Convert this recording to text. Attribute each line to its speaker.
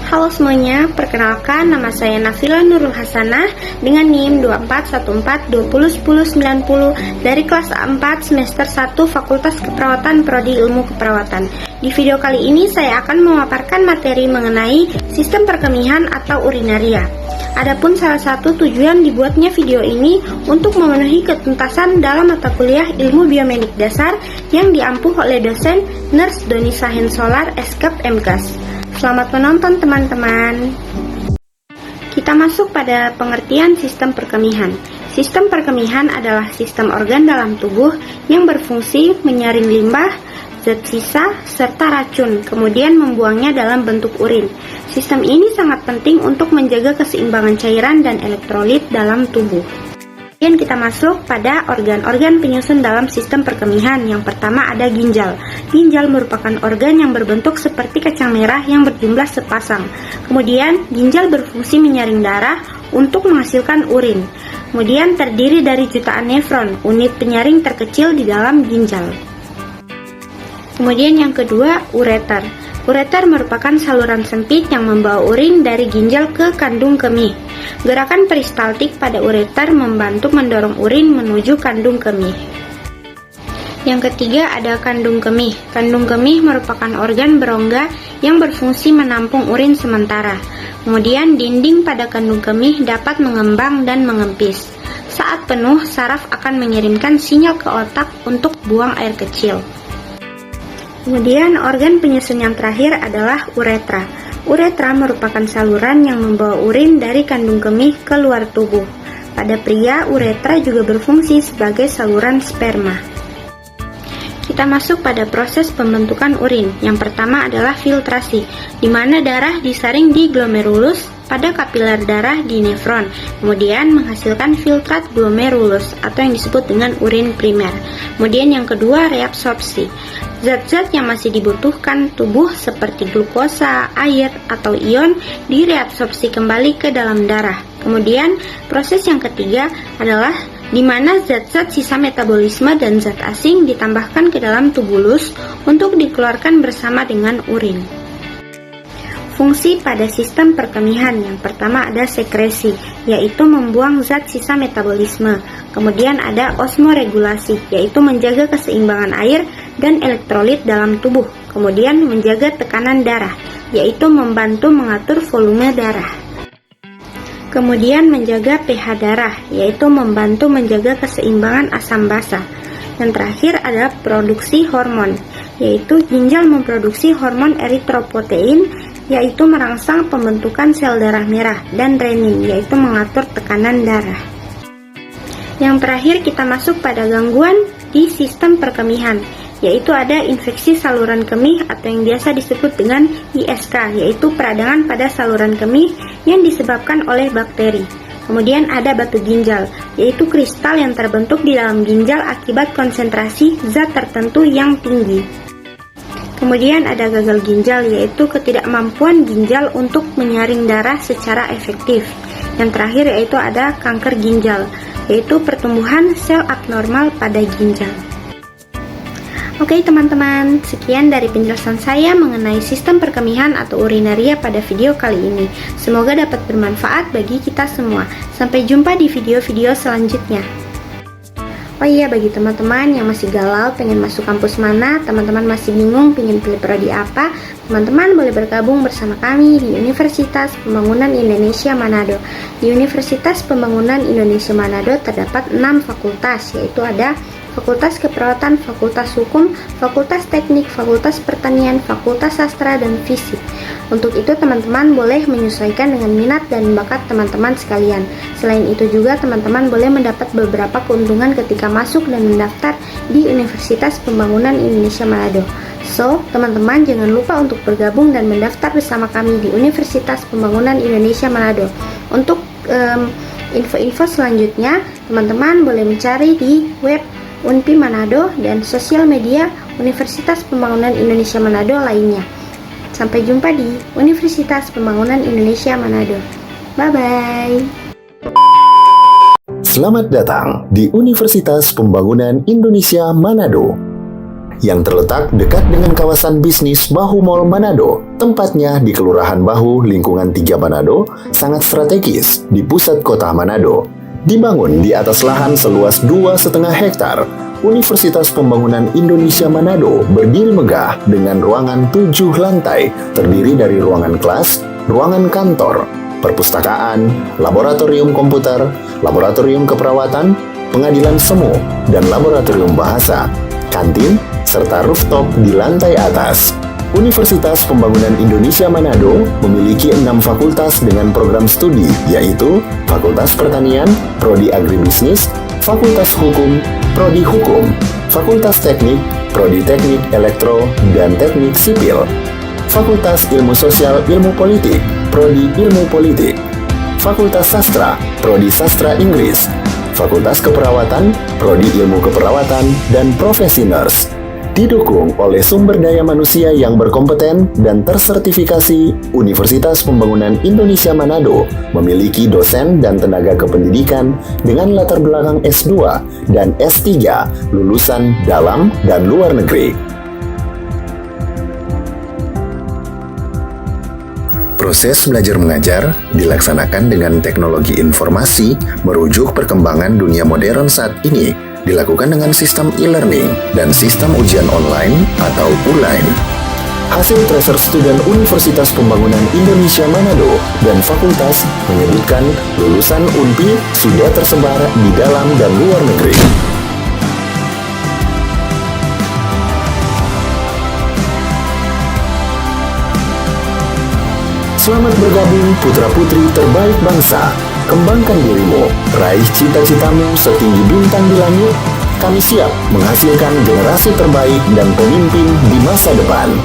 Speaker 1: Halo semuanya, perkenalkan nama saya Nafila Nurul Hasanah dengan NIM 2414201090 dari kelas A4 semester 1 Fakultas Keperawatan Prodi Ilmu Keperawatan. Di video kali ini saya akan memaparkan materi mengenai sistem perkemihan atau urinaria. Adapun salah satu tujuan dibuatnya video ini untuk memenuhi ketuntasan dalam mata kuliah Ilmu Biomedik Dasar yang diampuh oleh dosen Nurse Donisa Hensolar Eskap MKAS. Selamat menonton teman-teman. Kita masuk pada pengertian sistem perkemihan. Sistem perkemihan adalah sistem organ dalam tubuh yang berfungsi menyaring limbah, zat sisa, serta racun, kemudian membuangnya dalam bentuk urin. Sistem ini sangat penting untuk menjaga keseimbangan cairan dan elektrolit dalam tubuh. Kemudian kita masuk pada organ-organ penyusun dalam sistem perkemihan. Yang pertama ada ginjal. Ginjal merupakan organ yang berbentuk seperti kacang merah yang berjumlah sepasang. Kemudian ginjal berfungsi menyaring darah untuk menghasilkan urin. Kemudian terdiri dari jutaan nefron, unit penyaring terkecil di dalam ginjal. Kemudian yang kedua, ureter. Ureter merupakan saluran sempit yang membawa urin dari ginjal ke kandung kemih. Gerakan peristaltik pada ureter membantu mendorong urin menuju kandung kemih. Yang ketiga ada kandung kemih. Kandung kemih merupakan organ berongga yang berfungsi menampung urin sementara. Kemudian dinding pada kandung kemih dapat mengembang dan mengempis. Saat penuh, saraf akan mengirimkan sinyal ke otak untuk buang air kecil. Kemudian organ penyusun yang terakhir adalah uretra. Uretra merupakan saluran yang membawa urin dari kandung kemih ke luar tubuh. Pada pria, uretra juga berfungsi sebagai saluran sperma. Kita masuk pada proses pembentukan urin. Yang pertama adalah filtrasi, di mana darah disaring di glomerulus pada kapiler darah di nefron, kemudian menghasilkan filtrat glomerulus atau yang disebut dengan urin primer. Kemudian yang kedua, reabsorpsi. Zat-zat yang masih dibutuhkan tubuh seperti glukosa, air, atau ion direabsorpsi kembali ke dalam darah. Kemudian proses yang ketiga adalah di mana zat-zat sisa metabolisme dan zat asing ditambahkan ke dalam tubulus untuk dikeluarkan bersama dengan urin. Fungsi pada sistem perkemihan yang pertama ada sekresi, yaitu membuang zat sisa metabolisme. Kemudian ada osmoregulasi, yaitu menjaga keseimbangan air dan elektrolit dalam tubuh. Kemudian menjaga tekanan darah, yaitu membantu mengatur volume darah. Kemudian menjaga pH darah, yaitu membantu menjaga keseimbangan asam basa. Yang terakhir adalah produksi hormon, yaitu ginjal memproduksi hormon eritropoietin, yaitu merangsang pembentukan sel darah merah, dan renin, yaitu mengatur tekanan darah. Yang terakhir kita masuk pada gangguan di sistem perkemihan, yaitu ada infeksi saluran kemih atau yang biasa disebut dengan ISK, yaitu peradangan pada saluran kemih yang disebabkan oleh bakteri. Kemudian ada batu ginjal, yaitu kristal yang terbentuk di dalam ginjal akibat konsentrasi zat tertentu yang tinggi. Kemudian ada gagal ginjal, yaitu ketidakmampuan ginjal untuk menyaring darah secara efektif. Yang terakhir yaitu ada kanker ginjal, yaitu pertumbuhan sel abnormal pada ginjal. Oke teman-teman, sekian dari penjelasan saya mengenai sistem perkemihan atau urinaria pada video kali ini. Semoga dapat bermanfaat bagi kita semua. Sampai jumpa di video-video selanjutnya. Oh iya, bagi teman-teman yang masih galau pengen masuk kampus mana, teman-teman masih bingung pengen pilih prodi apa, teman-teman boleh bergabung bersama kami di Universitas Pembangunan Indonesia Manado. Di Universitas Pembangunan Indonesia Manado terdapat 6 fakultas, yaitu ada Fakultas Keperawatan, Fakultas Hukum, Fakultas Teknik, Fakultas Pertanian, Fakultas Sastra, dan Fisik. Untuk itu teman-teman boleh menyesuaikan dengan minat dan bakat teman-teman sekalian. Selain itu juga teman-teman boleh mendapat beberapa keuntungan ketika masuk dan mendaftar di Universitas Pembangunan Indonesia Manado. So, teman-teman jangan lupa untuk bergabung dan mendaftar bersama kami di Universitas Pembangunan Indonesia Manado. Untuk info-info selanjutnya, teman-teman boleh mencari di web Unpi Manado dan sosial media Universitas Pembangunan Indonesia Manado lainnya. Sampai jumpa di Universitas Pembangunan Indonesia Manado. Bye-bye.
Speaker 2: Selamat datang di Universitas Pembangunan Indonesia Manado. yang terletak dekat dengan kawasan bisnis Bahu Mall Manado. Tempatnya di Kelurahan Bahu, lingkungan 3 Manado, sangat strategis di pusat kota Manado. Dibangun di atas lahan seluas 2,5 hektar, Universitas Pembangunan Indonesia Manado berdiri megah dengan ruangan 7 lantai, terdiri dari ruangan kelas, ruangan kantor, perpustakaan, laboratorium komputer, laboratorium keperawatan, pengadilan semu, dan laboratorium bahasa, kantin, serta rooftop di lantai atas. Universitas Pembangunan Indonesia Manado memiliki 6 fakultas dengan program studi, yaitu Fakultas Pertanian, Prodi Agribisnis, Fakultas Hukum, Prodi Hukum, Fakultas Teknik, Prodi Teknik Elektro dan Teknik Sipil, Fakultas Ilmu Sosial Ilmu Politik, Prodi Ilmu Politik, Fakultas Sastra, Prodi Sastra Inggris, Fakultas Keperawatan, Prodi Ilmu Keperawatan, dan Profesi Nurse. Didukung oleh sumber daya manusia yang berkompeten dan tersertifikasi, Universitas Pembangunan Indonesia Manado memiliki dosen dan tenaga kependidikan dengan latar belakang S2 dan S3 lulusan dalam dan luar negeri. Proses belajar mengajar dilaksanakan dengan teknologi informasi merujuk perkembangan dunia modern saat ini, dilakukan dengan sistem e-learning dan sistem ujian online atau ULAIN. Hasil tracer student Universitas Pembangunan Indonesia Manado dan fakultas menyebutkan lulusan UNPI sudah tersebar di dalam dan luar negeri. Selamat bergabung putra-putri terbaik bangsa. Kembangkan dirimu, raih cita-citamu setinggi bintang di langit. Kami siap menghasilkan generasi terbaik dan pemimpin di masa depan.